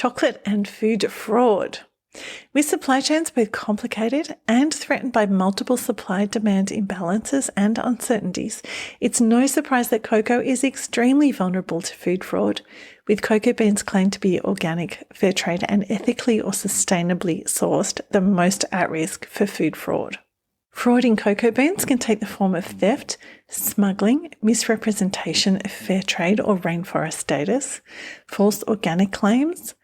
chocolate and food fraud. With supply chains both complicated and threatened by multiple supply-demand imbalances and uncertainties, it's no surprise that cocoa is extremely vulnerable to food fraud, with cocoa beans claimed to be organic, fair trade and ethically or sustainably sourced the most at risk for food fraud. Fraud in cocoa beans can take the form of theft, smuggling, misrepresentation of fair trade or rainforest status, false organic claims,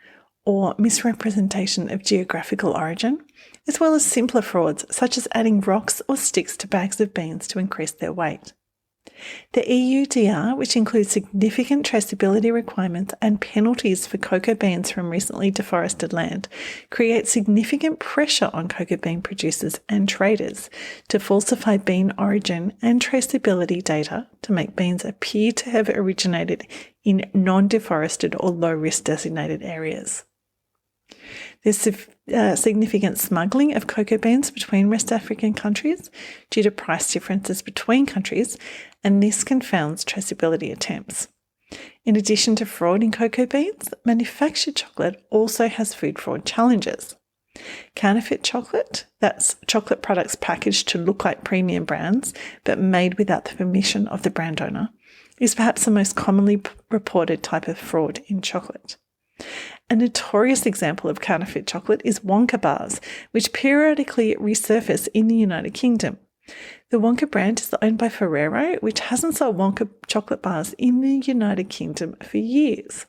or misrepresentation of geographical origin, as well as simpler frauds such as adding rocks or sticks to bags of beans to increase their weight. The EUDR, which includes significant traceability requirements and penalties for cocoa beans from recently deforested land, creates significant pressure on cocoa bean producers and traders to falsify bean origin and traceability data to make beans appear to have originated in non-deforested or low-risk designated areas. There's significant smuggling of cocoa beans between West African countries due to price differences between countries, and this confounds traceability attempts. In addition to fraud in cocoa beans, manufactured chocolate also has food fraud challenges. Counterfeit chocolate, that's chocolate products packaged to look like premium brands but made without the permission of the brand owner, is perhaps the most commonly reported type of fraud in chocolate. A notorious example of counterfeit chocolate is Wonka bars, which periodically resurface in the United Kingdom. The Wonka brand is owned by Ferrero, which hasn't sold Wonka chocolate bars in the United Kingdom for years.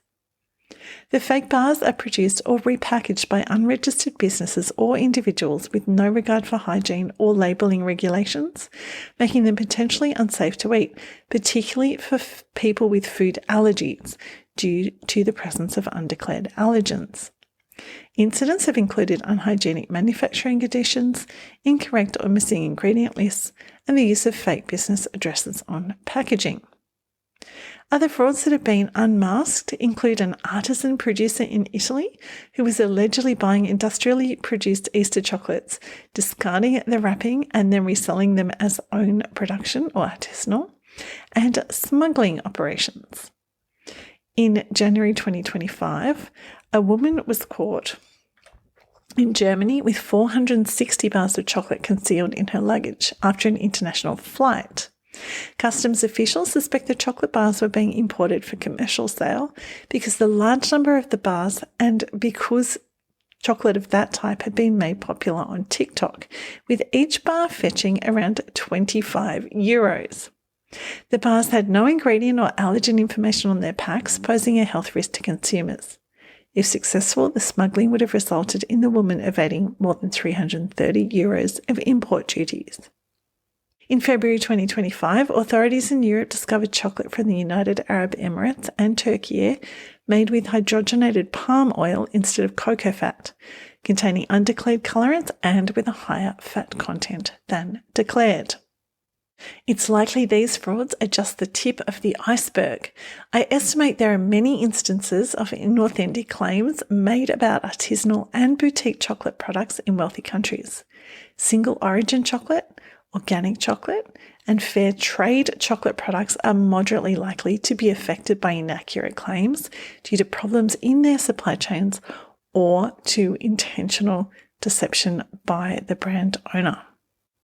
The fake bars are produced or repackaged by unregistered businesses or individuals with no regard for hygiene or labelling regulations, making them potentially unsafe to eat, particularly for people with food allergies, due to the presence of undeclared allergens. Incidents have included unhygienic manufacturing conditions, incorrect or missing ingredient lists, and the use of fake business addresses on packaging. Other frauds that have been unmasked include an artisan producer in Italy who was allegedly buying industrially produced Easter chocolates, discarding the wrapping and then reselling them as own production or artisanal, and smuggling operations. In January 2025, a woman was caught in Germany with 460 bars of chocolate concealed in her luggage after an international flight. Customs officials suspect the chocolate bars were being imported for commercial sale because the large number of the bars and because chocolate of that type had been made popular on TikTok, with each bar fetching around €25. The bars had no ingredient or allergen information on their packs, posing a health risk to consumers. If successful, the smuggling would have resulted in the woman evading more than €330 of import duties. In February 2025, authorities in Europe discovered chocolate from the United Arab Emirates and Turkey made with hydrogenated palm oil instead of cocoa fat, containing undeclared colorants and with a higher fat content than declared. It's likely these frauds are just the tip of the iceberg. I estimate there are many instances of inauthentic claims made about artisanal and boutique chocolate products in wealthy countries. Single origin chocolate, organic chocolate, and fair trade chocolate products are moderately likely to be affected by inaccurate claims due to problems in their supply chains or to intentional deception by the brand owner.